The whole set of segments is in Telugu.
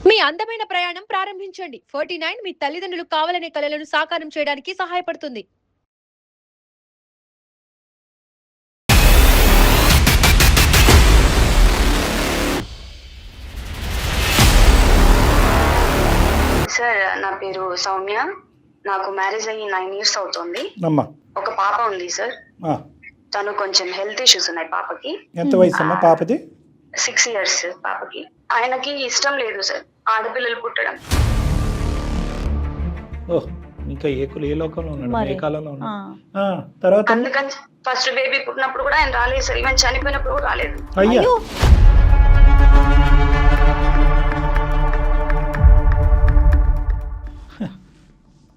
మీ అందమైన ప్రయాణం ప్రారంభించండి. 49 మీ తల్లిదండ్రులు కావాలనే కలలను సాకారం చేయడానికి సహాయపడుతుంది. సార్ నా పేరు సౌమ్య. నాకు మ్యారేజ్ అయ్యి 9 years అవుతుంది. ఒక పాప ఉంది సార్. తను కొంచెం హెల్త్ ఇష్యూస్ ఉన్నాయి పాపకి. ఎంత వయసు అమ్మా పాపది? 6 years పాపకి. ఆయనకి ఇష్టం లేదు సార్ ఆడపిల్లలు పుట్టడం. ఇంకా ఏ లోకంలో ఉన్నాడు, ఏ కాలంలో ఉన్నాడు? తర్వాత అందుకని ఫస్ట్ బేబీ పుట్టినప్పుడు కూడా ఆయన రాలేదు సార్. ఈవెన్ చనిపోయినప్పుడు కూడా రాలేదు. అయ్యా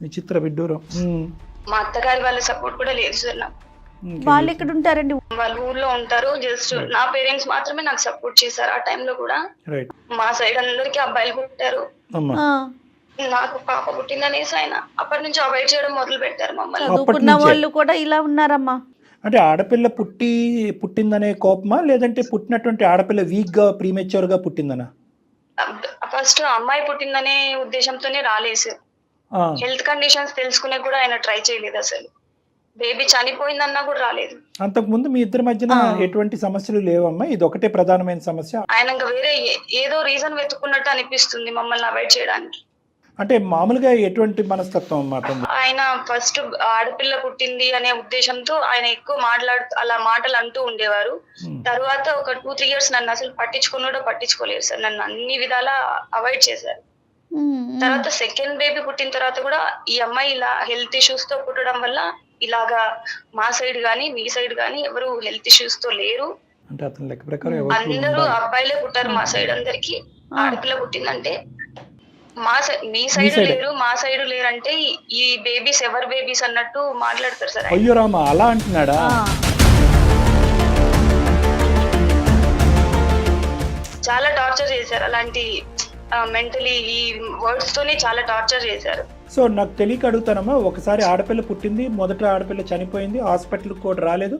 విచిత్ర విడ్డూరం. మా అత్తగారి వాళ్ళ సపోర్ట్ కూడా లేదు సార్ నాకు. వాళ్ళు ఎక్కడ ఉంటారండి? వాళ్ళ ఊర్లో ఉంటారు. జస్ట్ నా పేరెంట్స్ మాత్రమే నాకు సపోర్ట్ చేశారు ఆ టైంలో కూడా. మా సైడ్ అందరికి అబ్బాయిలు పుట్టారు, నాకు పాప పుట్టిందనేసి ఆయన అప్పటి నుంచి అవాయిడ్ చేయడం మొదలు పెట్టారు మమ్మల్ని. చదువుకున్న వాళ్ళు కూడా ఇలా ఉన్నారమ్మా. అంటే ఆడపిల్ల పుట్టిందనే కోపమా, లేదంటే పుట్టినటువంటి ఆడపిల్ల వీక్ గా ప్రీమెచ్యూర్ గా పుట్టిందనా? ఫస్ట్ అమ్మాయి పుట్టిందనే ఉద్దేశంతోనే రాలేదు సార్. హెల్త్ కండిషన్స్ తెలుసుకునే కూడా ఆయన ట్రై చేయలేదు అసలు. బేబీ చనిపోయిందన్నా కూడా రాలేదు. అంతకు ముందు మీ ఇద్దరి మధ్యన ఎటువంటి సమస్యలు లేవమ్మా? ఇది ఒకటే ప్రధానమైన సమస్య. ఆయన ఇంకా వేరే ఏదో రీజన్ వెతుకున్నట్టు అనిపిస్తుంది మమ్మల్ని అవాయిడ్ చేయడానికి. అంటే మామూలుగా ఎటువంటి మనస్తత్వం అన్నమాట? ఆయన ఫస్ట్ ఆడపిల్ల పుట్టింది అనే ఉద్దేశంతో ఆయన ఎక్కువ అలా మాటలు అంటూ ఉండేవారు. తర్వాత ఒక 2-3 years నన్ను అసలు పట్టించుకోలేరు సార్. నన్ను అన్ని విధాలా అవాయిడ్ చేశారు. తర్వాత సెకండ్ బేబీ పుట్టిన తర్వాత కూడా ఈ అమ్మాయి ఇలా హెల్త్ ఇష్యూస్ తో పుట్టడం వల్ల ఇలాగా మా సైడ్ గానీ మీ సైడ్ గానీ ఎవరు హెల్త్ ఇష్యూస్ తో లేరు. అందరూ అబ్బాయిలే పుట్టారు మా సైడ్. అందరికి ఆడపిల్ల పుట్టిందంటే మీ సైడ్ లేరు, మా సైడ్ లేరు అంటే ఈ బేబీస్ ఎవరు బేబీస్ అన్నట్టు మాట్లాడతారు సార్. అయ్యో రామా, అలా అంటున్నాడా? చాలా టార్చర్ చేశారు. అలాంటి మెంటలీ ఈ వర్డ్స్ తోనే చాలా టార్చర్ చేశారు. సో నాకు తెలియక అడుగుతానమ్మా, ఒకసారి ఆడపిల్ల పుట్టింది, మొదట ఆడపిల్ల చనిపోయింది, హాస్పిటల్ కూడా రాలేదు,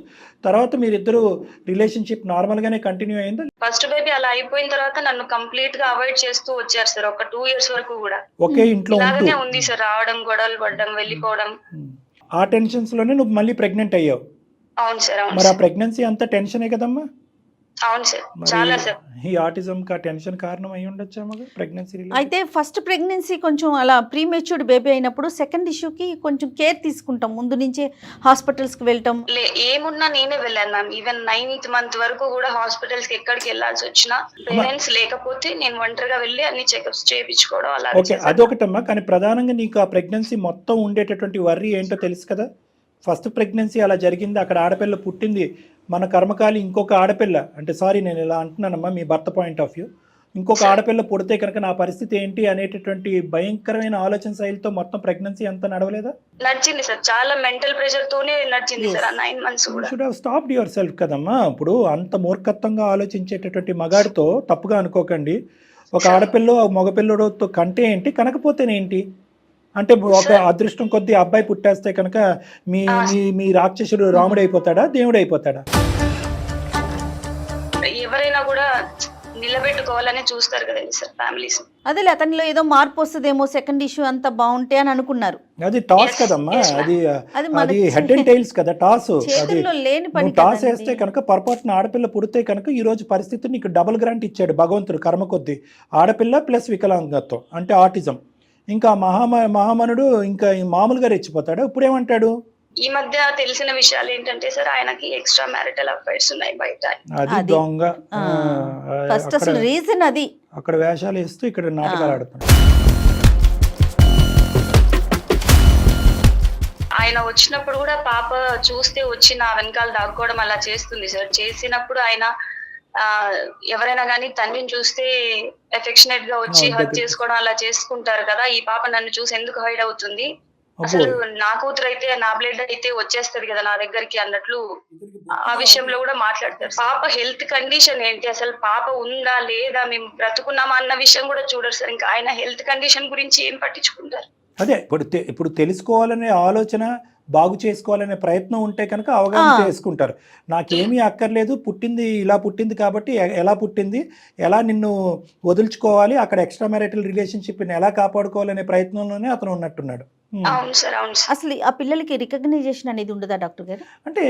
తర్వాత మీరిద్దరు రిలేషన్షిప్ నార్మల్ గానే కంటిన్యూ అయిందా? ఫస్ట్ బేబీ అలా అయిపోయిన తర్వాత నన్ను కంప్లీట్ గా అవాయిడ్ చేస్తూ వచ్చారు సార్. ఒక 2 years వరకు కూడా ఒకే ఇంట్లో ఇలాగనే ఉంది సార్. రావడం, గొడవలు పడడం, వెళ్ళిపోవడం. ఆ టెన్షన్స్ లోనే నువ్వు మళ్ళీ ప్రెగ్నెంట్ అయ్యావు. అవును సార్. మరి ఆ ప్రెగ్నెన్సీ అంతా టెన్షనే కదమ్మా? అవును సార్, చాలా సార్. ఈ ఆటిజం కా టెన్షన్ కారణం అయి ఉండొచ్చా ప్రెగ్నెన్సీ? అయితే ఫస్ట్ ప్రెగ్నెన్సీ కొంచెం అలా ప్రీమెచ్యూర్డ్ బేబీ అయినప్పుడు సెకండ్ ఇష్యూకి కొంచెం కేర్ తీసుకుంటాం, ముందు నుంచే హాస్పిటల్స్ కి వెళ్ళటం. ఏమున్నా నేనే వెళ్ళాను మ్యామ్. ఈవెన్ 9th month వరకు కూడా హాస్పిటల్స్ కి ఎక్కడికి వెళ్ళాల్సి వచ్చినా పేరెంట్స్ లేకపోతే నేను ఒంటరిగా వెళ్ళి అన్ని చెకప్స్ చేయించుకోవడం అలా. ఓకే, అదొకటమ్మా. కానీ ప్రధానంగా నీకు ఆ ప్రెగ్నెన్సీ మొత్తం ఉండేటటువంటి వర్రీ ఏంటో తెలుసు కదా. ఫస్ట్ ప్రెగ్నెన్సీ అలా జరిగింది, అక్కడ ఆడపిల్ల పుట్టింది, మన కర్మకాలి ఇంకొక ఆడపిల్ల, అంటే సారీ నేను ఇలా అంటున్నానమ్మా మీ భర్త పాయింట్ ఆఫ్ వ్యూ, ఇంకొక ఆడపిల్ల పుడితే కనుక నా పరిస్థితి ఏంటి అనేటటువంటి భయంకరమైన ఆలోచన శైలితో మొత్తం ప్రెగ్నెన్సీ అంతా నడవలేదా? నడిచింది సార్. చాలా మెంటల్ ప్రెషర్ తోనే నడిచింది సార్. 9 months కూడా. Should have stopped your self కదమ్మా. ఇప్పుడు అంత మూర్ఖత్వంగా ఆలోచించేటటువంటి మగాడితో తప్పుగా అనుకోకండి. ఒక ఆడపిల్ల మగపిల్లడితో కంటే ఏంటి, కనకపోతేనేంటి అంటే ఒక అదృష్టం కొద్దీ అబ్బాయి పుట్టేస్తే కనుక మీ రాక్షసుడు రాముడు అయిపోతాడా, దేవుడు అయిపోతాడా? ఎవరైనా కూడా నిలబెట్టుకోవాలని చూస్తారు కదండి సార్ ఫ్యామిలీస్. అదే అతనిలో ఏదో మార్పు వస్తుందేమో, సెకండ్ ఇష్యూ అంతా బాగుంటే అని అనుకున్నారు. అది టాస్ కదమ్మా, అది హెడ్ అండ్ టైల్స్ కదా టాస్. అది టాస్ వేస్తే కనుక పొరపాటున ఆడపిల్ల పుడితే కనుక ఈ రోజు పరిస్థితి నీకు డబుల్ గ్రాంట్ ఇచ్చాడు భగవంతుడు కర్మ కొద్దీ. ఆడపిల్ల ప్లస్ వికలాంగత్వం అంటే ఆటిజం. ఇంకా మహామనుడు ఇంకా మామూలుగా రెచ్చిపోతాడు. ఇప్పుడు ఏమంటాడు? ఈ మధ్య తెలిసిన విషయాలు ఏంటంటే సార్, ఆయనకి ఎక్స్ట్రా మ్యారిటల్ అఫైర్స్ ఉన్నాయి బయట. అది దొంగ. ఫస్ట్ అసలు రీజన్ అది. అక్కడ వేషాలు వేస్తూ ఇక్కడ నాటకాలు ఆడుతున్నాడు. ఆయన వచ్చినప్పుడు కూడా పాప చూస్తే వచ్చి నా వెనకాల దాక్కోవడం అలా చేస్తుంది సార్. చేసినప్పుడు ఆయన ఎవరైనా గానీ తండ్రిని చూస్తే ఎఫెక్షనేట్ గా వచ్చి హగ్ చేసుకోవడం అలా చేసుకుంటారు కదా. ఈ పాప నన్ను చూసి ఎందుకు హైడ్ అవుతుంది, అసలు నా కూతురు అయితే నా బ్లడ్ అయితే వచ్చేస్తది కదా నా దగ్గరికి అన్నట్లు ఆ విషయంలో కూడా మాట్లాడతారు. పాప హెల్త్ కండిషన్ ఏంటి, అసలు పాప ఉందా లేదా, మేము బ్రతుకున్నామా అన్న విషయం కూడా చూడరు సార్. ఇంకా ఆయన హెల్త్ కండిషన్ గురించి ఏం పట్టించుకుంటారు? అదే ఇప్పుడు తెలుసుకోవాలనే ఆలోచన బాగు చేసుకోవాలనే ప్రయత్నం ఉంటే కనుక అవగాహన చేసుకుంటారు. నాకేమీ అక్కర్లేదు, పుట్టింది ఇలా పుట్టింది కాబట్టి ఎలా పుట్టింది, ఎలా నిన్ను వదులుచుకోవాలి, అక్కడ ఎక్స్ట్రా మ్యారిటల్ రిలేషన్షిప్ని ఎలా కాపాడుకోవాలనే ప్రయత్నంలోనే అతను ఉన్నట్టున్నాడు. అవును సార్, అవును సార్. అసలు ఆ పిల్లలకి రికగ్నైజేషన్ అనేది ఉండదా డాక్టర్ గారు? అంటే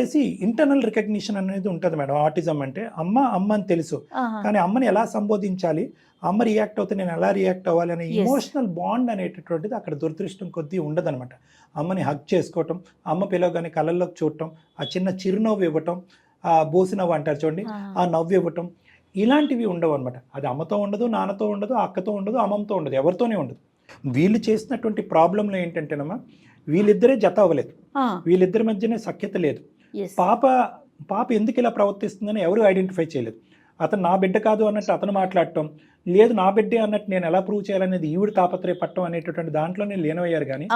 ఇంటర్నల్ రికగ్నిషన్ అనేది ఉంటుంది మేడం. ఆటిజం అంటే అమ్మ అని తెలుసు, ఆహా. కానీ అమ్మని ఎలా సంబోధించాలి, అమ్మ రియాక్ట్ అవుతే నేను ఎలా రియాక్ట్ అవ్వాలి అనే ఇమోషనల్ బాండ్ అనేటటువంటిది అక్కడ దురదృష్టం కొద్దీ ఉండదనమాట. అమ్మని హగ్ చేసుకోవటం, అమ్మ పిలవగానే కళ్ళల్లోకి చూడటం, ఆ చిన్న చిరునవ్వు ఇవ్వటం, ఆ బోసి నవ్వు అంటారు చూడండి, ఆ నవ్వు ఇవ్వటం, ఇలాంటివి ఉండవు అనమాట. అది అమ్మతో ఉండదు, నాన్నతో ఉండదు, అక్కతో ఉండదు, అమ్మమ్మతో ఉండదు, ఎవరితోనే ఉండదు. వీళ్ళు చేసినటువంటి ప్రాబ్లంలో ఏంటంటేనమ్మా, వీళ్ళిద్దరే జత అవ్వలేదు, వీళ్ళిద్దరి మధ్యనే సఖ్యత లేదు. పాప ఎందుకు ఇలా ప్రవర్తిస్తుందని ఎవరు ఐడెంటిఫై చేయలేదు. అతను నా బిడ్డ కాదు అన్నట్టు అతను మాట్లాడటం, లేదు నా బిడ్డే అన్నట్టు నేను ఎలా ప్రూవ్ చేయాలనేది ఈవిడ తాపత్రయపట్టం అనేటటువంటి దాంట్లోనే లీనమయ్యారు. కానీ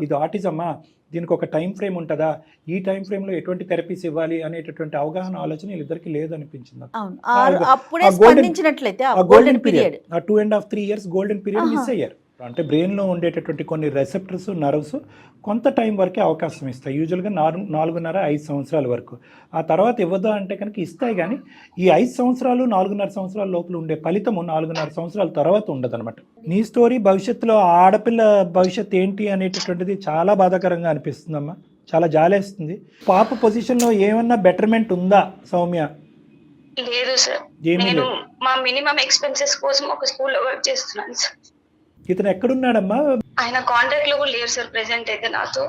ఇది ఆటిజమా, దీనికి ఒక టైం ఫ్రేమ్ ఉంటుందా, ఈ టైం ఫ్రేమ్లో ఎటువంటి థెరపీస్ ఇవ్వాలి అనేటటువంటి అవగాహన ఆలోచన వీళ్ళిద్దరికి లేదనిపించింది. గోల్డెన్ పీరియడ్, ఆ 2.5-3 years గోల్డెన్ పీరియడ్ మిస్ అయ్యారు. అంటే బ్రెయిన్లో ఉండేటటువంటి కొన్ని రెసెప్టర్స్, నర్వ్స్ కొంత టైం వరకే అవకాశం ఇస్తాయి, యూజువల్గా 4.5-5 సంవత్సరాల వరకు. ఆ తర్వాత ఇవ్వదా అంటే కనుక ఇస్తాయి, కానీ ఈ 5 సంవత్సరాలు 4.5 సంవత్సరాల లోపల ఉండే ఫలితము 4.5 సంవత్సరాల తర్వాత ఉండదన్నమాట. నీ స్టోరీ భవిష్యత్తులో ఆడపిల్ల భవిష్యత్తు ఏంటి అనేటటువంటిది చాలా బాధాకరంగా అనిపిస్తుందమ్మా, చాలా జాలేస్తుంది. పాప పొజిషన్లో ఏమన్నా బెటర్మెంట్ ఉందా సౌమ్య? లేదు సార్, నేను మా మినిమం ఎక్స్పెన్సెస్ కోసం ఒక స్కూల్లో వర్క్ చేస్తున్నాను సార్. ఇతను ఎక్కడున్నాడమ్మా? ఆయన కాంటాక్ట్ లో కూడా లేరు సార్ ప్రెసెంట్ అయితే నాతో.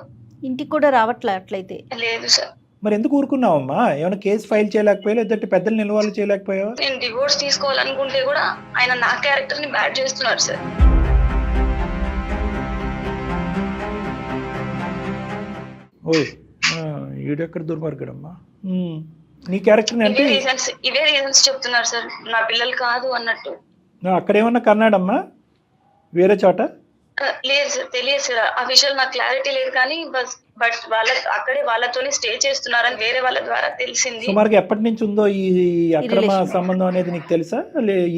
ఇంటికి కూడా రావట్లే అట్లయితే? లేదు సార్. మరి ఎందుకు ఊరుకున్నావమ్మా? ఏమైనా కేసు ఫైల్ చేయలేకపోయావు, లేదంటే పెద్దలు నిలవాలి చేయలేకపోయావా? నేను డివోర్స్ తీసుకోవాలనుకుంటే కూడా ఆయన నా క్యారెక్టర్ ని బ్యాడ్ చేస్తున్నారు సార్. ఓయ్ ఈడెక్కడ దుర్మార్గుడమ్మా, నీ క్యారెక్టర్ అంటే ఇవే రీజన్స్ చెప్తున్నారు సార్, నా పిల్లలు కాదు అన్నట్టు. అక్కడేమన్నా కన్నాడమ్మా వేరే చోట? లేదు సార్, తెలియదు సార్, ఆ విషయాలు నాకు క్లారిటీ లేదు. కానీ బట్ అక్కడే వాళ్ళతోనే స్టే చేస్తున్నారని వేరే వాళ్ళ ద్వారా తెలిసింది. సుమారుగా ఎప్పటి నుంచి ఉందో ఈ అక్రమ సంబంధం అనేది నీకు తెలుసా?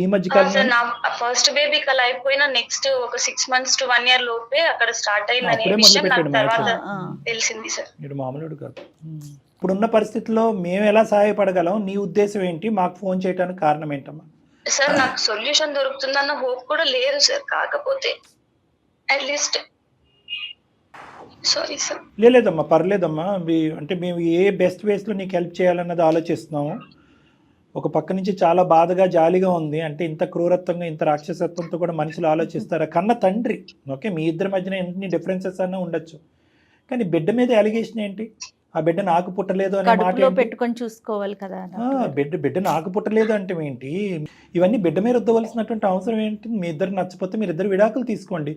ఈ మధ్య కాలంలో నా ఫస్ట్ బేబీకి అలా అయిపోయినా నెక్స్ట్ ఒక 6 months to 1 year లోపే అక్కడ స్టార్ట్ అయిందనే విషయం నాకు తర్వాత తెలిసింది సార్. మీరు మామూలుడు కాదు. ఇప్పుడున్న పరిస్థితుల్లో మేము ఎలా సహాయపడగలం, నీ ఉద్దేశం ఏంటి, మాకు ఫోన్ చేయడానికి కారణం ఏంటమ్మా? సార్ నాకు సొల్యూషన్ దొరుకుతుందన్న హోప్ కూడా లేదు సార్, కాకపోతే అట్లీస్ట్ సారీ సార్. లేదమ్మా, పర్లేదమ్మా. అంటే మేము ఏ బెస్ట్ వేస్లో నీకు హెల్ప్ చేయాలన్నది ఆలోచిస్తున్నాము. ఒక పక్క నుంచి చాలా బాధగా జాలిగా ఉంది. అంటే ఇంత క్రూరత్వంగా, ఇంత రాక్షసత్వంతో కూడా మనుషులు ఆలోచిస్తారా? కన్న తండ్రి, ఓకే, మీ ఇద్దరి మధ్యన ఎన్ని డిఫరెన్సెస్ అన్నా ఉండొచ్చు, కానీ బిడ్డ మీద అలిగేషన్ ఏంటి? ఆ బిడ్డ నాకు పుట్టలేదు అనే మాట పెట్టుకొని చూసుకోవాలి కదా. బిడ్డ నాకు పుట్టలేదు అంటే ఏంటి? ఇవన్నీ బిడ్డ మీద రుద్దవలసినటువంటి అవసరం ఏంటి? మీ ఇద్దరు నచ్చపోతే మీరు ఇద్దరు విడాకులు తీసుకోండి,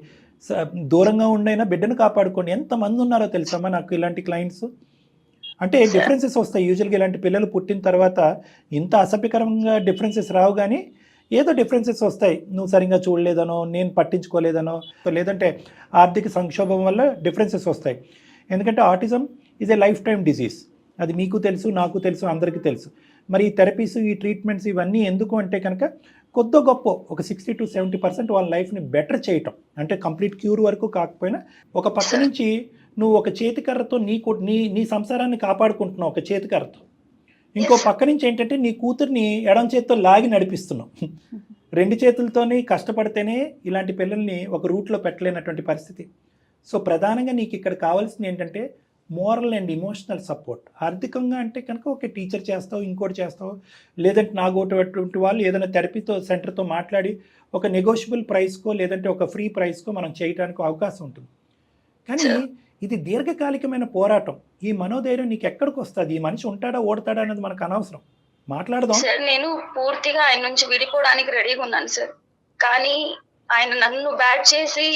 దూరంగా ఉండైనా బిడ్డను కాపాడుకోండి. ఎంతమంది ఉన్నారో తెలుసమ్మా నాకు ఇలాంటి క్లయింట్స్. అంటే డిఫరెన్సెస్ వస్తాయి యూజువల్గా, ఇలాంటి పిల్లలు పుట్టిన తర్వాత ఇంత అసభ్యకరంగా డిఫరెన్సెస్ రావు, కానీ ఏదో డిఫరెన్సెస్ వస్తాయి. నువ్వు సరిగ్గా చూడలేదనో, నేను పట్టించుకోలేదనో, లేదంటే ఆర్థిక సంక్షోభం వల్ల డిఫరెన్సెస్ వస్తాయి. ఎందుకంటే autism is a life time disease, అది మీకు తెలుసు, నాకు తెలుసు, అందరికీ తెలుసు. మరి ఈ థెరపీస్, ఈ ట్రీట్మెంట్స్ ఇవన్నీ ఎందుకు అంటే కనుక కొద్ది గొప్ప ఒక 60 to 70% వాళ్ళ లైఫ్ని బెటర్ చేయటం, అంటే కంప్లీట్ క్యూర్ వరకు కాకపోయినా ఒక పక్క నుంచి నువ్వు ఒక చేతికర్రతో నీ సంసారాన్ని కాపాడుకుంటున్నావు ఒక చేతికర్రతో, ఇంకో పక్క నుంచి ఏంటంటే నీ కూతుర్ని ఎడం చేతితో లాగి నడిపిస్తున్నావు. 2 చేతులతోనే కష్టపడితేనే ఇలాంటి పిల్లల్ని ఒక రూట్లో పెట్టలేనటువంటి పరిస్థితి. సో ప్రధానంగా నీకు ఇక్కడ కావాల్సింది ఏంటంటే మోరల్ అండ్ ఇమోషనల్ సపోర్ట్. ఆర్థికంగా అంటే కనుక ఒక టీచర్ చేస్తావు, ఇంకోటి చేస్తావు, లేదంటే నాగోటువంటి వాళ్ళు ఏదైనా థెరపీతో సెంటర్తో మాట్లాడి ఒక నెగోషియబుల్ ప్రైస్కో లేదంటే ఒక ఫ్రీ ప్రైస్కో మనం చేయడానికి అవకాశం ఉంటుంది. కానీ ఇది దీర్ఘకాలికమైన పోరాటం. ఈ మనోధైర్యం నీకు ఎక్కడికి వస్తుంది? ఈ మనిషి ఉంటాడా ఓడతాడా అనేది మనకు అనవసరం, మాట్లాడదాం. సార్ నేను పూర్తిగా ఆయన నుంచి విడిపోవడానికి రెడీగా ఉన్నాను సార్, కానీ ఆయన నన్ను బ్యాడ్ చేసి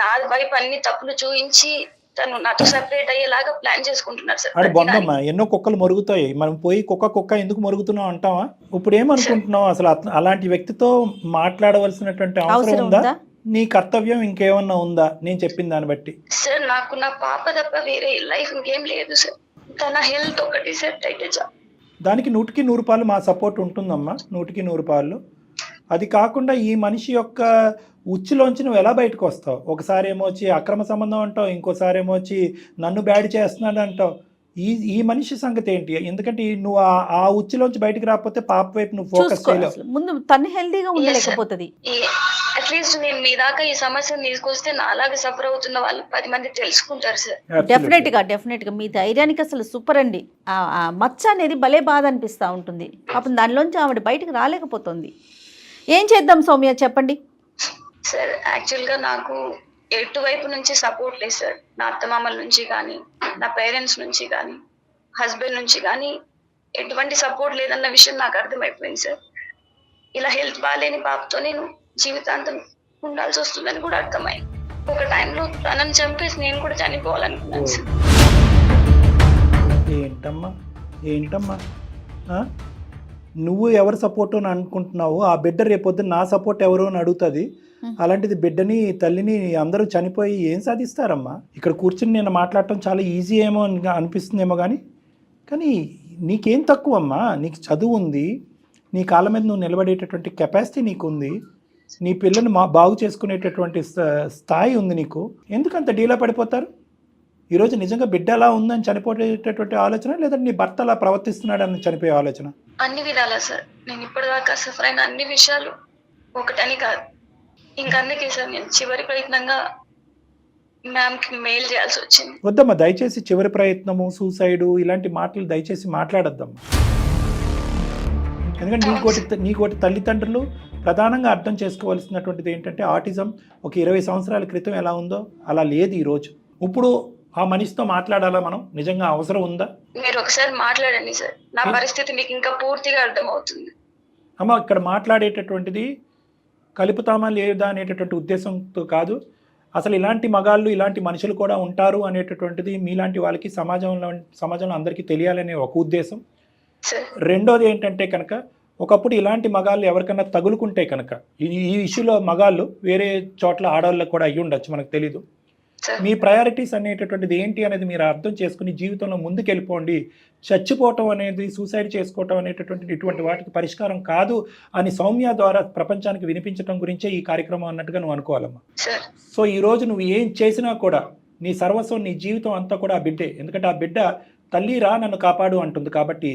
నా వైపు అన్ని తప్పులు చూపించి తను నాతో సెపరేట్ అయ్యేలాగా ప్లాన్ చేసుకుంటున్నారు సార్. అక్కడ బొందమ్మా, ఎన్నో కుక్కలు మరుగుతాయి, మనం పోయి కుక్క ఎందుకు మరుగుతున్నావు అంటావా? ఇప్పుడు ఏమనుకుంటున్నావు అసలు? అలాంటి వ్యక్తితో మాట్లాడవలసినటువంటి అవసరం ఉందా? నీ కర్తవ్యం ఇంకేమన్నా ఉందా నేను చెప్పిన దాన్ని బట్టి? సార్ నాకు నా పాప తప్ప వేరే లైఫ్ ఇంకేం లేదు సార్, తన హెల్త్ ఒకటి సెట్ అయితే చాలు. దానికి 100% మా సపోర్ట్ ఉంటుందమ్మా, 100% అది కాకుండా ఈ మనిషి యొక్క ఉచ్చులోంచి నువ్వు ఎలా బయటకు వస్తావు? ఒకసారి ఏమో వచ్చి అక్రమ సంబంధం అంటావు, ఇంకోసారి ఏమో వచ్చి నన్ను బ్యాడ్ చేస్తున్నాడు అంటావు. ఈ మనిషి సంగతి ఏంటి? ఎందుకంటే నువ్వు ఆ ఉచ్చులోంచి బయటకు రాకపోతే పాప వైపు నువ్వు ఫోకస్ చూసుకో చేయలేవు. అసలు. ముందు తను హెల్దీగా ఉండలేకపోతుంది. అట్లీస్ట్ నేను మీ దాకా ఈ సమస్యను తీసుకొస్తే నాలాగా సఫర్ అవుతున్న వాళ్ళు 10 మంది తెలుసుకుంటారు సార్. డెఫినెట్ గా మీ ధైర్యానికి అసలు సూపర్ అండి. ఆ మచ్చ అనేది భలే బాధ అనిపిస్తూ ఉంటుంది. పాపం దానిలోంచి ఆవిడ బయటకు రాలేకపోతుంది. ఏం చేద్దాం సౌమ్య చెప్పండి. సార్ యాక్చువల్ గా నాకు ఎటువైపు నుంచి సపోర్ట్ లేదు సార్. నా అత్తమామల నుంచి కానీ, నా పేరెంట్స్ నుంచి కానీ, హస్బెండ్ నుంచి కానీ ఎటువంటి సపోర్ట్ లేదన్న విషయం నాకు అర్థమైపోయింది సార్. ఇలా హెల్త్ బాగాలేని పాపతో నేను జీవితాంతం ఉండాల్సి వస్తుందని కూడా అర్థమైంది. ఒక టైంలో తనని చంపేసి నేను కూడా చనిపోవాలనుకున్నాను సార్. ఏంటమ్మా ఆ? నువ్వు ఎవరు సపోర్ట్ అని అనుకుంటున్నావు? ఆ బిడ్డ రేపొద్దున నా సపోర్ట్ ఎవరు అని అడుగుతుంది. అలాంటిది బిడ్డని తల్లిని అందరూ చనిపోయి ఏం సాధిస్తారమ్మా? ఇక్కడ కూర్చుని నేను మాట్లాడటం చాలా ఈజీ ఏమో అనిపిస్తుందేమో కానీ నీకేం తక్కువ అమ్మా? నీకు చదువు ఉంది, నీ కాళ్ళ మీద నువ్వు నిలబడేటటువంటి కెపాసిటీ నీకు ఉంది, నీ పిల్లల్ని బాగు చేసుకునేటటువంటి స్థాయి ఉంది నీకు. ఎందుకంత డీలా పడిపోతారు? ఈరోజు నిజంగా బిడ్డ అలా ఉందని చనిపోయేటటువంటి ఆలోచన, లేదంటే నీ భర్త అలా ప్రవర్తిస్తున్నాడని చనిపోయే ఆలోచన? అన్ని విధాలా సార్. నేను ఇప్పటిదాకా సఫర్ అయిన అన్ని విషయాలు ఒకటని కాదు. ఇంకా అందుకే సార్ నేను చివరి ప్రయత్నంగా మ్యామ్కి మెయిల్ చేయాల్సి వచ్చింది. వద్దమ్మా, దయచేసి చివరి ప్రయత్నము, సూసైడు ఇలాంటి మాటలు దయచేసి మాట్లాడొద్దమ్మా. ఎందుకంటే నీకోటి తల్లిదండ్రులు ప్రధానంగా అర్థం చేసుకోవాల్సినటువంటిది ఏంటంటే, ఆటిజం ఒక 20 సంవత్సరాల క్రితం ఎలా ఉందో అలా లేదు ఈరోజు. ఇప్పుడు ఆ మనిషితో మాట్లాడాలా మనం? నిజంగా అవసరం ఉందా? మీరు ఒకసారి మాట్లాడండి సార్. నా పరిస్థితి మీకు ఇంకా పూర్తిగా అర్థమవుతుంది. అమ్మ, ఇక్కడ మాట్లాడేటటువంటిది కలుపుతామా లేదా అనేటటువంటి ఉద్దేశంతో కాదు. అసలు ఇలాంటి మగాళ్ళు, ఇలాంటి మనుషులు కూడా ఉంటారు అనేటటువంటిది మీలాంటి వాళ్ళకి సమాజంలో అందరికీ తెలియాలనే ఒక ఉద్దేశం. రెండోది ఏంటంటే కనుక, ఒకప్పుడు ఇలాంటి మగాళ్ళు ఎవరికైనా తగులుకుంటే కనుక, ఈ ఇష్యూలో మగాళ్ళు వేరే చోట్ల ఆడవాళ్ళకు కూడా అయ్యి ఉండొచ్చు, మనకు తెలీదు. మీ ప్రయారిటీస్ అనేటటువంటిది ఏంటి అనేది మీరు అర్థం చేసుకుని జీవితంలో ముందుకెళ్ళిపోండి. చచ్చిపోవటం అనేది, సూసైడ్ చేసుకోవటం అనేటటువంటి ఇటువంటి వాటికి పరిష్కారం కాదు అని సౌమ్య ద్వారా ప్రపంచానికి వినిపించడం గురించే ఈ కార్యక్రమం అన్నట్టుగా నువ్వు అనుకోవాలమ్మా. సో ఈరోజు నువ్వు ఏం చేసినా కూడా నీ సర్వస్వం, నీ జీవితం అంతా కూడా ఆ బిడ్డే. ఎందుకంటే ఆ బిడ్డ తల్లి రా నన్ను కాపాడు అంటుంది. కాబట్టి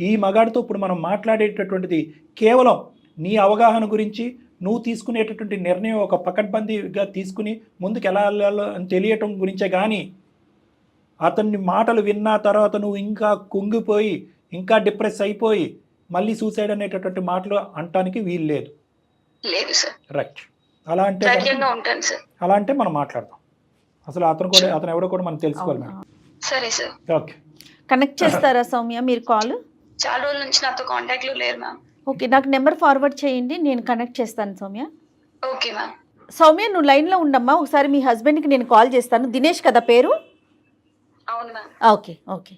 ఈ మగాడితో ఇప్పుడు మనం మాట్లాడేటటువంటిది కేవలం నీ అవగాహన గురించి, నువ్వు తీసుకునేటటువంటి నిర్ణయం ఒక పకడ్బందీగా తీసుకుని ముందుకు ఎలా వెళ్ళాలో అని తెలియటం గురించే. కానీ అతన్ని మాటలు విన్న తర్వాత నువ్వు ఇంకా కుంగిపోయి, ఇంకా డిప్రెస్ అయిపోయి మళ్ళీ సూసైడ్ అనేటటువంటి మాటలు అంటానికి వీలు లేదు. రైట్. అలా అంటే మనం మాట్లాడదాం. అసలు అతను ఎవడో కూడా మనం తెలుసుకోవాలి మేడం. సరే సార్. ఓకే. కనెక్ట్ చేస్తారా సౌమ్య మీరు కాల్? చాలా రోజుల నుంచి నాతో కాంటాక్ట్ లో లేరు మ్యామ్. ఓకే, నాకు నెంబర్ ఫార్వర్డ్ చేయండి, నేను కనెక్ట్ చేస్తాను సౌమ్య. Okay ma'am. సౌమ్య నువ్వు లైన్లో ఉండమ్మా, ఒకసారి మీ హస్బెండ్కి నేను కాల్ చేస్తాను. దినేష్ కదా పేరు? అవును మ్యామ్. ఓకే.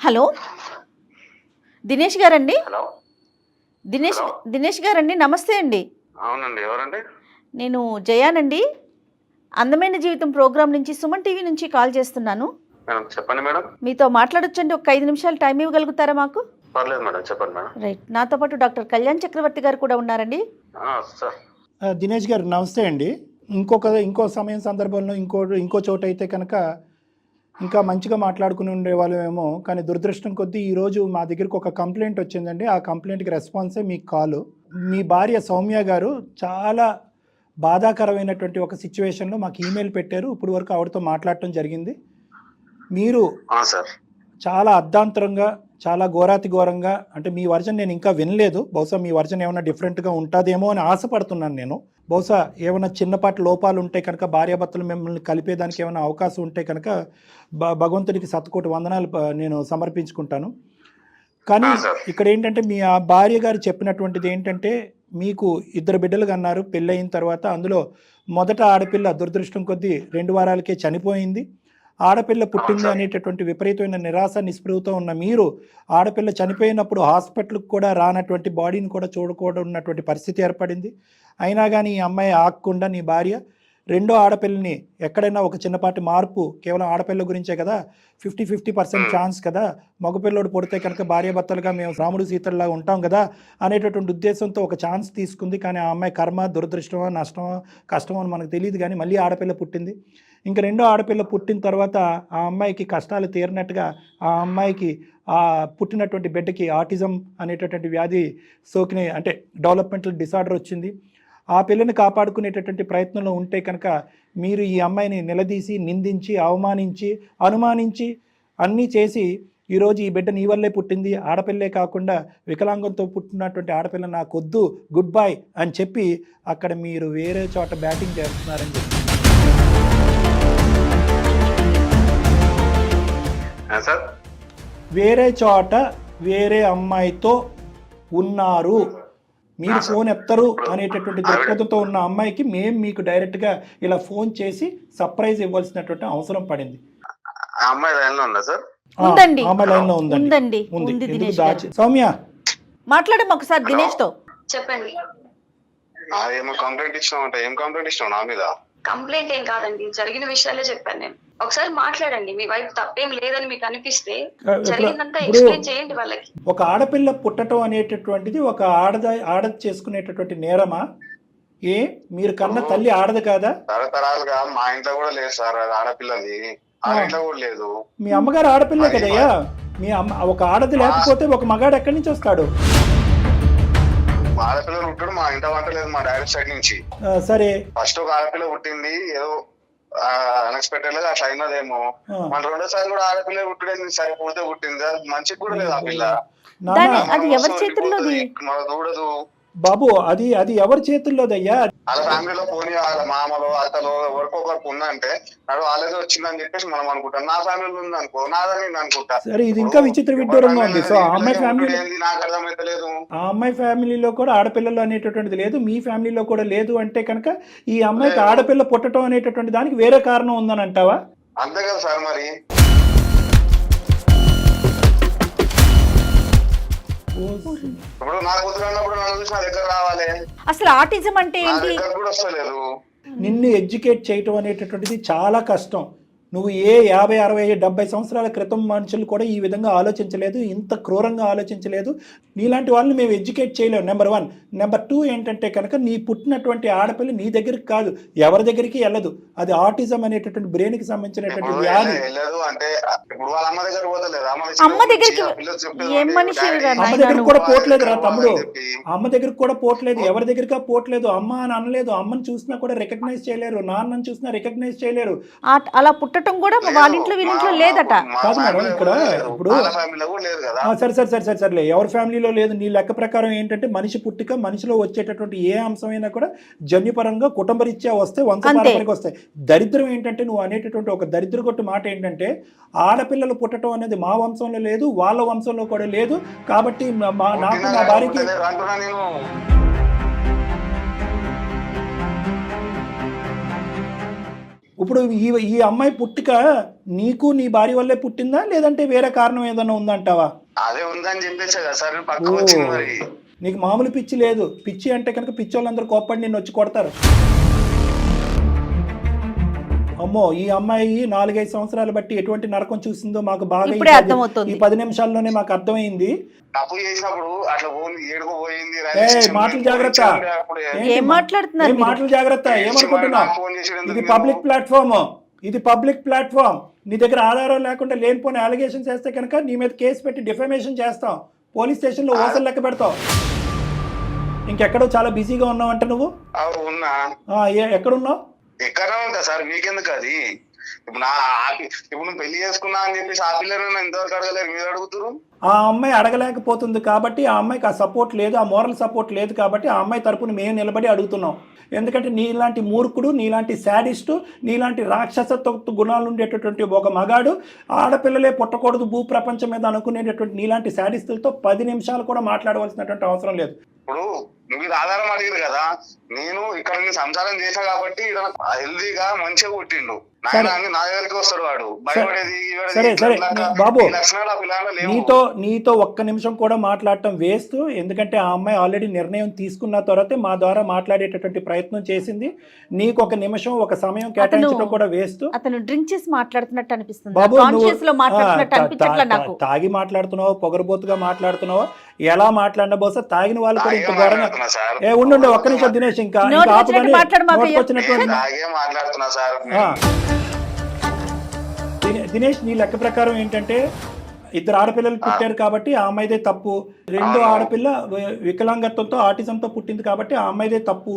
హలో దినేష్ గారండి? హలో దినేష్ గారండి, నమస్తే అండి. అవునండి, ఎవరండి? నేను జయానండి, అందమైన జీవితం ప్రోగ్రామ్ నుంచి, సుమన్ టీవీ నుంచి కాల్ చేస్తున్నాను. చెప్పండి మేడం. మీతో మాట్లాడొచ్చండి? ఒక 5 నిమిషాలు టైం ఇవ్వగలుగుతారా మాకు? పర్లేదు మేడం, చెప్పండి మేడం. రైట్. నాతో పాటు డాక్టర్ కళ్యాణ్ చక్రవర్తి గారు కూడా ఉన్నారండి. దినేష్ గారు నమస్తే అండి. ఇంకో సమయం సందర్భంలో ఇంకో చోట అయితే కనుక ఇంకా మంచిగా మాట్లాడుకుని ఉండేవాళ్ళమేమో. కానీ దురదృష్టం కొద్దీ ఈరోజు మా దగ్గరికి ఒక కంప్లైంట్ వచ్చిందండి. ఆ కంప్లైంట్కి రెస్పాన్సే మీకు కాలు. మీ భార్య సౌమ్య గారు చాలా బాధాకరమైనటువంటి ఒక సిచ్యువేషన్లో మాకు ఈమెయిల్ పెట్టారు. ఇప్పుడు వరకు ఆవిడతో మాట్లాడటం జరిగింది. మీరు చాలా అర్ధాంతరంగా, చాలా ఘోరంగా, అంటే మీ వర్జన్ నేను ఇంకా వినలేదు, బహుశా మీ వర్జన్ ఏమైనా డిఫరెంట్గా ఉంటుందేమో అని ఆశపడుతున్నాను నేను. బహుశా ఏమైనా చిన్నపాటి లోపాలు ఉంటే కనుక, భార్యాభర్తలు మిమ్మల్ని కలిపేదానికి ఏమైనా అవకాశం ఉంటే కనుక భగవంతుడికి 100,000 వందనాలు నేను సమర్పించుకుంటాను. కానీ ఇక్కడ ఏంటంటే, మీ ఆ భార్య గారు చెప్పినటువంటిది ఏంటంటే, మీకు 2 బిడ్డలు కన్నారు పెళ్ళయిన తర్వాత. అందులో మొదట ఆడపిల్ల దురదృష్టం కొద్దీ 2 వారాలకే చనిపోయింది. ఆడపిల్ల పుట్టింది అనేటటువంటి విపరీతమైన నిరాశ నిస్పృహతో ఉన్న మీరు, ఆడపిల్ల చనిపోయినప్పుడు హాస్పిటల్కి కూడా రానటువంటి, బాడీని కూడా చూడకూడదు ఉన్నటువంటి పరిస్థితి ఏర్పడింది. అయినా కానీ ఈ అమ్మాయి ఆగకుండా నీ భార్య రెండో ఆడపిల్లని ఎక్కడైనా ఒక చిన్నపాటి మార్పు కేవలం ఆడపిల్ల గురించే కదా, 50% ఛాన్స్ కదా, మగపిల్లోడు పుడితే కనుక భార్యాభర్తలుగా మేము రాముడు సీతల్లాగా ఉంటాం కదా అనేటటువంటి ఉద్దేశంతో ఒక ఛాన్స్ తీసుకుంది. కానీ ఆ అమ్మాయి కర్మ, దురదృష్టమో, నష్టమో, కష్టమో అని మనకు తెలియదు. కానీ మళ్ళీ ఆడపిల్ల పుట్టింది. ఇంకా రెండో ఆడపిల్ల పుట్టిన తర్వాత ఆ అమ్మాయికి కష్టాలు తీరినట్టుగా ఆ అమ్మాయికి ఆ పుట్టినటువంటి బిడ్డకి ఆటిజం అనేటటువంటి వ్యాధి సోకిన, అంటే డెవలప్మెంటల్ డిసార్డర్ వచ్చింది. ఆ పిల్లని కాపాడుకునేటటువంటి ప్రయత్నంలో ఉంటే కనుక మీరు ఈ అమ్మాయిని నిలదీసి, నిందించి, అవమానించి, అనుమానించి అన్నీ చేసి ఈరోజు ఈ బిడ్డ నీ వల్లే పుట్టింది, ఆడపిల్లే కాకుండా వికలాంగంతో పుట్టినటువంటి ఆడపిల్ల నాకొద్దు, గుడ్ బై అని చెప్పి అక్కడ మీరు వేరే చోట బ్యాటింగ్ చేస్తున్నారని చెప్పి సార్ వేరే చోట వేరే అమ్మాయితో ఉన్నారు, మీరు ఫోన్ ఎత్తరు అనేటటువంటి దృక్పథంతో ఉన్న అమ్మాయికి మేము మీకు డైరెక్ట్గా ఇలా ఫోన్ చేసి సర్ప్రైజ్ ఇవ్వాల్సినటువంటి అవసరం పడింది. ఆ అమ్మాయి లైన్లో ఉందా సార్? ఉందండి. అమ్మాయి లైన్లో ఉందండి. ఉంది. ఉంది ఎందుకు దినేష్ దాచి? గారు. సౌమ్య మాట్లాడము ఒకసారి దినేష్ తో. చెప్పండి. ఏమో కంప్లైంట్ ఇచ్చినావు అంటే ఏం కంప్లైంట్ ఇచ్చినావు నా మీద? కంప్లైంట్ ఏం కాదండి, జరిగిన విషయాలే చెప్పాను నేను. ఒకసారి మాట్లాడండి, మీ వైపు తప్పేం లేదని మీకు అనిపిస్తే జరిగిందంతా ఎక్స్ప్లెయిన్ చేయండి వాళ్ళకి. ఒక ఆడపిల్ల పుట్టడం అనేటటువంటిది ఒక ఆడది చేసుకునేటటువంటి నేరమా? ఏ మీరు కన్న తల్లి ఆడదు కాదా? తరతరాలుగా మా ఇంట్లో కూడా లేదు సార్, అది ఆడపిల్లది ఆ ఇంట్లో కూడా లేదు. మీ అమ్మగారు ఆడపిల్లే కదయ్యా. మీ అమ్మ ఒక ఆడది లేకపోతే ఒక మగాడు ఎక్కడి నుంచి వస్తాడు? ఆడపిల్లలు పుట్టడం మా ఇంట వంట లేదు, మా డాడీ సైడ్ నుంచి. సరే, ఫస్ట్ ఒక ఆడపిల్ల పుట్టింది, ఏదో అన్ఎక్స్పెక్టెడ్ గా అట్లా అయినదేమో. మన రెండోసారి కూడా ఆడపిల్ల పుట్టడం సరే పుడితే పుట్టింది, అది మంచిగా కూడా లేదు ఆ పిల్ల. అది ఎవరి చేతుల్లోది? మన దూడదు బాబు, అది ఎవరి చేతుల్లోదయ్యా? వాళ్ళ ఫ్యామిలీలో పోనీ వాళ్ళ మామలో అత్తలో ఎవరికొకరికి ఉందంటే నాడు వాళ్ళేదో వచ్చిందని చెప్పేసి మనం అనుకుంటాం. నా ఫ్యామిలీలో ఉంది అనుకో, నాదని నేను అనుకుంటా. సరే, ఇది ఇంకా విచిత్ర విడ్డూరంగా ఉంది. సో ఆ అమ్మాయి ఫ్యామిలీ, నాకు అర్థమైతలేదు. ఆ అమ్మాయి ఫ్యామిలీలో కూడా ఆడపిల్లలు అనేటటువంటిది లేదు, మీ ఫ్యామిలీలో కూడా లేదు అంటే కనుక ఈ అమ్మాయికి ఆడపిల్ల పుట్టడం అనేటటువంటి దానికి వేరే కారణం ఉందని అంటావా? అంతే కదా సార్. మరి ఇప్పుడు నా కూతురు అన్నప్పుడు నన్ను చూసి నా దగ్గర రావాలి. అసలు ఆటిజం అంటే నా ఏంటి? దగ్గర కూడా వస్తలేదు. నిన్ను ఎడ్యుకేట్ చేయటం అనేటటువంటిది చాలా కష్టం. నువ్వు ఏ 50, 60, 70 సంవత్సరాల క్రితం మనుషులు కూడా ఈ విధంగా ఆలోచించలేదు, ఇంత క్రూరంగా ఆలోచించలేదు. నీలాంటి వాళ్ళని మేము ఎడ్యుకేట్ చేయలేము, నెంబర్ 1. నెంబర్ 2 ఏంటంటే కనుక నీ పుట్టినటువంటి ఆడపిల్ల నీ దగ్గరికి కాదు, ఎవరి దగ్గరికి వెళ్ళదు. అది ఆటిజం అనేటటువంటి బ్రెయిన్కి సంబంధించినటువంటి వ్యాధి. అంటే ఇప్పుడు వాళ్ళ అమ్మ దగ్గర పోతలేదు, అమ్మ దగ్గరికి ఏం మనిషి అమ్మ దగ్గరికి కూడా పోట్లేదు రా తమ్ముడు, అమ్మ దగ్గరికి కూడా పోట్లేదు, ఎవరి దగ్గరికి పోట్లేదు. అమ్మ అని అనలేదు, అమ్మని చూసినా కూడా రికగ్నైజ్ చేయలేరు, నాన్నని చూసినా రికగ్నైజ్ చేయలేరు. అలా పుట్టడం కూడా వాళ్ళ ఇంట్లో వీళ్ళింట్లో లేదట. కాదు మేడం, ఇక్కడ ఇప్పుడు సరే ఎవరి ఫ్యామిలీలో లేదు. నీ లెక్క ప్రకారం ఏంటంటే మనిషి పుట్టిక, మనిషిలో వచ్చేటటువంటి ఏ అంశమైనా కూడా జన్యుపరంగా కుటుంబరీత్యా వస్తే వంశపారంపర్యంగా వస్తాయి. దరిద్రం ఏంటంటే నువ్వు అనేటటువంటి ఒక దరిద్ర కొట్టు మాట ఏంటంటే ఆడపిల్లలు పుట్టడం అనేది మా వంశంలో లేదు, వాళ్ళ వంశంలో కూడా లేదు, కాబట్టి నాకు నా భార్యకి. ఇప్పుడు ఈ అమ్మాయి పుట్టిక నీకు నీ భార్య వల్లే పుట్టిందా, లేదంటే వేరే కారణం ఏదైనా ఉందంటావా? అదే ఉందని చెప్పేసి కదా సార్ పక్కకు వచ్చింది. మరి నీకు మామూలు పిచ్చి లేదు. పిచ్చి అంటే కనుక పిచ్చి వాళ్ళందరూ కోప్పడి నిన్ను వచ్చి కొడతారు. అమ్మో, ఈ అమ్మాయి 4-5 సంవత్సరాలు బట్టి ఎటువంటి నరకం చూసిందో మాకు బాగా ఈ 10 నిమిషాల్లోనే మాకు అర్థమైంది. తప్పు చేసినప్పుడు అట్లా ఏడుకో పోయింది. మాటలు జాగ్రత్త, ఏం మాట్లాడుతున్నారు? మాటలు జాగ్రత్త. ఏమనుకుంటున్నా? ఇది పబ్లిక్ ప్లాట్ఫామ్, ఇది పబ్లిక్ ప్లాట్ఫామ్. నీ దగ్గర ఆధారం లేకుండా లేనిపోయిన అలిగేషన్స్ వేస్తే కనుక నీ మీద కేసు పెట్టి డిఫమేషన్ చేస్తాం, పోలీస్ స్టేషన్లో ఓసలు లెక్క పెడతాం. ఇంకెక్కడో చాలా బిజీగా ఉన్నావు అంటే నువ్వు ఎక్కడున్నావు? ఎక్కడ ఉంటా సార్, మీకెందుకు అది? ఇప్పుడు నువ్వు పెళ్లి చేసుకున్నా అని చెప్పేసి ఆ పిల్లలు ఇంతవరకు అడగలేరు, మీరు అడుగుతారు. ఆ అమ్మాయి అడగలేకపోతుంది కాబట్టి, ఆ అమ్మాయికి ఆ సపోర్ట్ లేదు, ఆ మోరల్ సపోర్ట్ లేదు కాబట్టి ఆ అమ్మాయి తరపున మేము నిలబడి అడుగుతున్నాం. ఎందుకంటే నీలాంటి మూర్ఖుడు, నీలాంటి శాడిస్టు, నీలాంటి రాక్షసత్వ గుణాలు ఉండేటటువంటి ఒక మగాడు ఆడపిల్లలే పుట్టకూడదు భూప్రపంచం మీద అనుకునేటటువంటి నీలాంటి శాడిస్టులతో 10 నిమిషాలు కూడా మాట్లాడవలసినటువంటి అవసరం లేదు. ఇప్పుడు నువ్వు ఇది ఆధారం అడిగారు కదా, నేను ఇక్కడ సంసారం చేశా కాబట్టి హెల్దీగా మంచిగా పుట్టిండు. నా దగ్గరికి వస్తాడు వాడు భయపడేది సరే సరే బాబు, లక్షణాలు ఆ పిల్లలు లేవు. నీతో ఒక్క నిమిషం కూడా మాట్లాడటం వేస్ట్. ఎందుకంటే ఆ అమ్మాయి ఆల్రెడీ నిర్ణయం తీసుకున్న తర్వాతే మా ద్వారా మాట్లాడేటటువంటి ప్రయత్నం చేసింది. నీకు ఒక నిమిషం ఒక సమయం కేటాయించడం కూడా వేస్ట్. అతను డ్రింక్ చేసి మాట్లాడుతున్నట్టు అనిపిస్తుంది బాబు, కాన్షియస్ లో మాట్లాడుతున్నట్టు అనిపించట్లా నాకు. తాగి మాట్లాడుతున్నావు, పొగరబోతుగా మాట్లాడుతున్నావు, ఎలా మాట్లాడినా బహుశా తాగిన వాళ్ళు కూడా ఇంత ఘోరంగా. ఉండు ఒక్క నిమిషం దినేష్, ఇంకా మాట్లాడుతున్నా సార్. దినేష్, నీ లెక్క ప్రకారం ఏంటంటే 2 ఆడపిల్లలు పుట్టారు కాబట్టి ఆ అమ్మాయిదే తప్పు. 2 ఆడపిల్ల వికలాంగత్వంతో ఆటిజంతో పుట్టింది కాబట్టి ఆ అమ్మాయిదే తప్పు.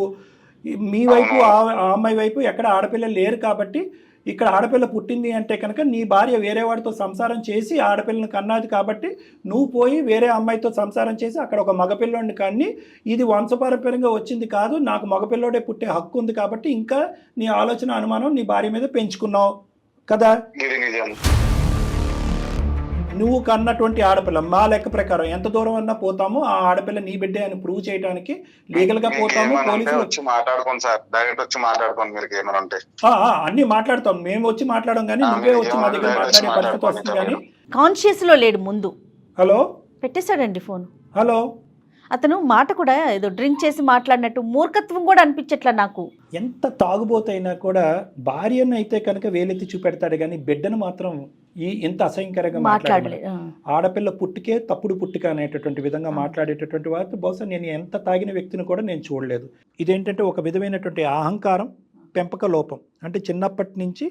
మీ వైపు ఆ అమ్మాయి వైపు ఎక్కడ ఆడపిల్లలు లేరు కాబట్టి ఇక్కడ ఆడపిల్ల పుట్టింది అంటే కనుక నీ భార్య వేరే వాడితో సంసారం చేసి ఆడపిల్లని కన్నది కాబట్టి నువ్వు పోయి వేరే అమ్మాయితో సంసారం చేసి అక్కడ ఒక మగపిల్లోడిని కన్ని ఇది వంశపారంపర్యంగా వచ్చింది కాదు, నాకు మగపిల్లోడే పుట్టే హక్కు ఉంది కాబట్టి ఇంకా నీ ఆలోచన అనుమానం నీ భార్య మీద పెంచుకున్నావు కదా. నువ్వు కన్నటువంటి ఆడపిల్ల మా లెక్క ప్రకారం ఎంత దూరం అన్నా పోతాము, ఆ ఆడపిల్ల నీ బిడ్డే అని ప్రూవ్ చేయడానికి లీగల్ గా పోతాము. పోలీసులు అన్ని మాట్లాడతాం, మేము వచ్చి మాట్లాడడం కానీ నువ్వే వచ్చి మా దగ్గర మాట్లాడే పరిస్థితి వస్తుంది. కానీ కాన్షియస్ లో లేడు ముందు. Hello పెట్టేశాడండి phone. హలో, అతను మాట కూడా ఏదో డ్రింక్ చేసి మాట్లాడినట్టు మూర్ఖత్వం కూడా అనిపించట్లా నాకు. ఎంత తాగుబోతైనా కూడా భార్యను అయితే కనుక వేలెత్తి చూపెడతాడు కానీ బిడ్డను మాత్రం ఎంత అసహ్యకరంగా మాట్లాడలేదు. ఆడపిల్ల పుట్టుకే తప్పుడు పుట్టుక అనేటటువంటి విధంగా మాట్లాడేటటువంటి వారు బహుశా నేను ఎంత తాగిన వ్యక్తిని కూడా నేను చూడలేదు. ఇదేంటంటే ఒక విధమైనటువంటి అహంకారం, పెంపక లోపం. అంటే చిన్నప్పటి నుంచి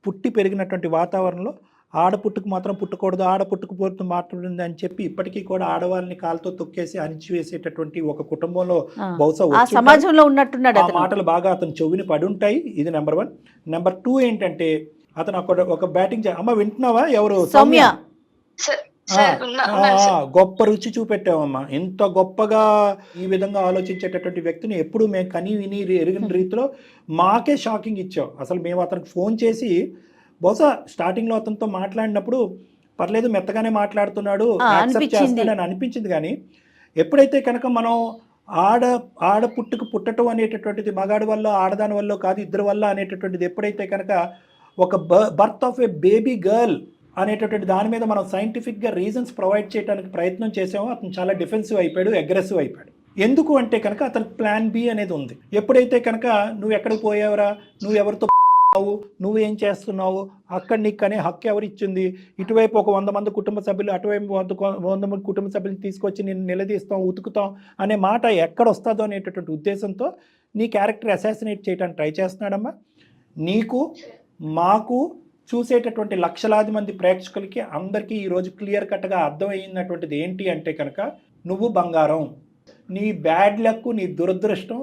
పుట్టి పెరిగినటువంటి వాతావరణంలో ఆడపుట్టుకు మాత్రం పుట్టకూడదు, ఆడపుట్టుకు మాట్లాడింది అని చెప్పి ఇప్పటికీ కూడా ఆడవాళ్ళని కాలుతో తొక్కేసి అణిచివేసేటటువంటి ఒక కుటుంబంలో బహుశా సమాజంలో ఉన్నట్టున్నాడు. ఆ మాటలు బాగా అతను చెవిని పడి ఉంటాయి. ఇది నెంబర్ 1. నెంబర్ 2 ఏంటంటే అతను ఒక బ్యాటింగ్ అమ్మ వింటున్నావా? ఎవరు? సౌమ్య. గొప్ప రుచి చూపెట్టావమ్మా. ఇంత గొప్పగా ఈ విధంగా ఆలోచించేటటువంటి వ్యక్తిని ఎప్పుడు మేము కని విని ఎరిగిన రీతిలో మాకే షాకింగ్ ఇచ్చావు. అసలు మేము అతనికి ఫోన్ చేసి బహుశా స్టార్టింగ్లో అతనితో మాట్లాడినప్పుడు పర్లేదు మెత్తగానే మాట్లాడుతున్నాడు, యాక్సెప్ట్ చేస్తాడని అనిపించింది. కానీ ఎప్పుడైతే కనుక మనం ఆడ పుట్టడం అనేటటువంటిది మగాడి వల్ల ఆడదాని వల్ల కాదు, ఇద్దరి వల్ల అనేటటువంటిది ఎప్పుడైతే కనుక ఒక birth of A baby girl అనేటటువంటి దాని మీద మనం సైంటిఫిక్గా రీజన్స్ ప్రొవైడ్ చేయడానికి ప్రయత్నం చేసామో అతను చాలా డిఫెన్సివ్ అయిపోయాడు, అగ్రెసివ్ అయిపోయాడు. ఎందుకు అంటే కనుక అతనికి ప్లాన్ బి అనేది ఉంది. ఎప్పుడైతే కనుక నువ్వు ఎక్కడికి పోయావురా, నువ్వు ఎవరితో నువ్వేం చేస్తున్నావు, అక్కడ నీకు అనే హక్కు ఎవరు ఇచ్చింది, ఇటువైపు ఒక 100 మంది కుటుంబ సభ్యులు అటువైపు 100 మంది కుటుంబ సభ్యులు తీసుకొచ్చి నేను నిలదీస్తాం, ఉతుకుతాం అనే మాట ఎక్కడ వస్తుందో అనేటటువంటి ఉద్దేశంతో నీ క్యారెక్టర్ అసాసినేట్ చేయడానికి ట్రై చేస్తున్నాడమ్మా. నీకు మాకు చూసేటటువంటి లక్షలాది మంది ప్రేక్షకులకి అందరికీ ఈరోజు క్లియర్ కట్గా అర్థమయ్యినటువంటిది ఏంటి అంటే కనుక నువ్వు బంగారం. నీ బ్యాడ్ లక్, నీ దురదృష్టం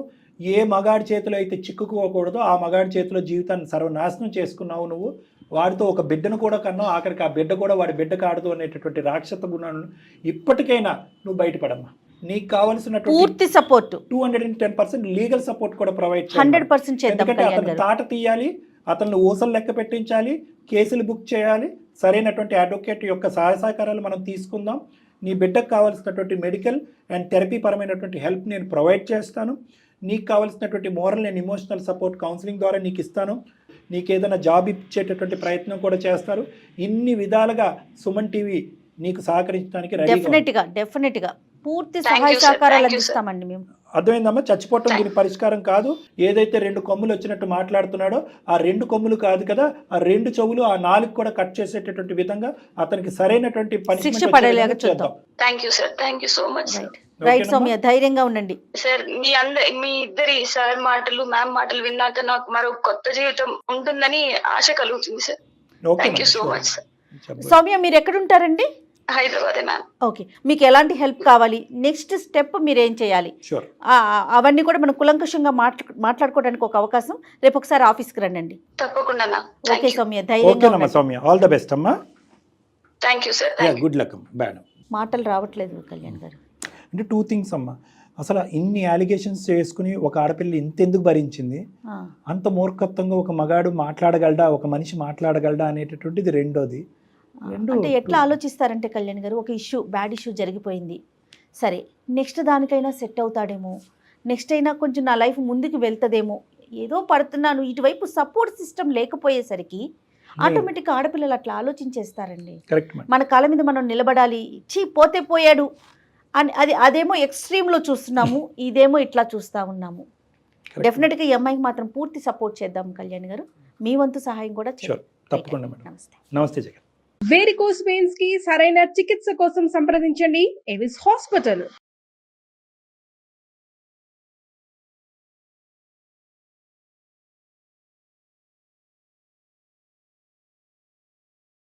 ఏ మగాడి చేతిలో అయితే చిక్కుకోకూడదో ఆ మగాడి చేతిలో జీవితాన్ని సర్వనాశనం చేసుకున్నావు. నువ్వు వాడితో ఒక బిడ్డను కూడా కన్నావు, ఆఖరికి ఆ బిడ్డ కూడా వాడి బిడ్డ కాడదు అనేటటువంటి రాక్షస గుణాలను ఇప్పటికైనా నువ్వు బయటపడమ్మా. నీకు కావాల్సినటువంటి పూర్తి సపోర్ట్ 210% లీగల్ సపోర్ట్ కూడా ప్రొవైడ్ చేయాలి. 100% ఎందుకంటే అతను తాట తీయాలి, అతను ఊసలు లెక్క పెట్టించాలి, కేసులు బుక్ చేయాలి, సరైనటువంటి అడ్వకేట్ యొక్క సహాయ సహకారాలు మనం తీసుకుందాం. నీ బిడ్డకు కావాల్సినటువంటి మెడికల్ అండ్ థెరపీ పరమైనటువంటి హెల్ప్ నేను ప్రొవైడ్ చేస్తాను. నీకు కావాల్సినటువంటి moral and emotional support counselling ద్వారా నీకు ఇస్తాను. నీకు ఏదైనా జాబ్ ఇచ్చేటటువంటి ప్రయత్నం కూడా చేస్తారు. ఇన్ని విధాలుగా సుమన్ టీవీ నీకు సహకరించడానికి డెఫినెట్గా పూర్తి సహాయ సహకారాలు అందిస్తామండి మేము. అర్థమైందమ్మా? చచ్చిపోవటం దీని పరిష్కారం కాదు. ఏదైతే 2 కొమ్ములు వచ్చినట్టు మాట్లాడుతున్నాడో ఆ 2 కొమ్ములు కాదు కదా, ఆ 2 చెవులు, ఆ 4 కూడా కట్ చేసేటటువంటి విధంగా అతనికి సరైనటువంటి శిక్ష పడేలాగా చూద్దాం. Thank you sir, thank you so much. Right Soumya, ధైర్యంగా ఉండండి సార్. మీ ఇద్దరి సార్ మాటలు, మ్యామ్ మాటలు విన్నాక నాకు మరో కొత్త జీవితం ఉంటుందని ఆశ కలుగుతుంది sir. Thank you so much sir. Soumya, మీరు ఎక్కడుంటారండి? హైదరాబాద్ మ్యామ్. ఓకే, మీకు ఎలాంటి హెల్ప్ కావాలి, నెక్స్ట్ స్టెప్ మీరు ఏం చేయాలి, అవన్నీ కూడా మనం కులంకషంగా మాట్లాడుకోవడానికి ఒక అవకాశం రేపు ఒకసారి ఆఫీస్కి రండి. తప్పకుండా. ఓకే సౌమ్య, ధైర్యంగా. సౌమ్య, ఆల్ ద బెస్ట్ అమ్మా. Thank you sir. Good luck. Bad మాటలు రావట్లేదు కళ్యాణ్ గారు. అంటే 2 థింగ్స్ అమ్మా. అసలు ఇన్ని అలిగేషన్స్ చేసుకుని ఒక ఆడపిల్ల ఇంతెందుకు భరించింది, అంత మూర్ఖత్వంగా ఒక మగాడు మాట్లాడగలడా, ఒక మనిషి మాట్లాడగలడా అనేటటువంటిది రెండోది. అంటే ఎట్లా ఆలోచిస్తారంటే కళ్యాణ్ గారు, ఒక బ్యాడ్ ఇష్యూ జరిగిపోయింది, సరే నెక్స్ట్ దానికైనా సెట్ అవుతాడేమో, నెక్స్ట్ అయినా కొంచెం నా లైఫ్ ముందుకు వెళ్తుందేమో, ఏదో పడుతున్నాను, ఇటువైపు సపోర్ట్ సిస్టమ్ లేకపోయేసరికి ఆటోమేటిక్గా ఆడపిల్లలు అట్లా ఆలోచించేస్తారండి. Correct madam. మన కాళ్ళ మీద మనం నిలబడాలి, పోతే పోయాడు అని అదేమో ఎక్స్ట్రీమ్లో చూస్తున్నాము, ఇదేమో ఇట్లా చూస్తూ ఉన్నాము. డెఫినెట్గా ఈ అమ్మాయికి మాత్రం పూర్తి సపోర్ట్ చేద్దాం కళ్యాణ్ గారు, మీ వంతు సహాయం కూడా Sure. తప్పకుండా మేడం. నమస్తే. నమస్తే జగన్. వేరికోస్ వెయిన్స్ కి సరైన చికిత్స కోసం సంప్రదించండి ఎవిస్ హాస్పిటల్.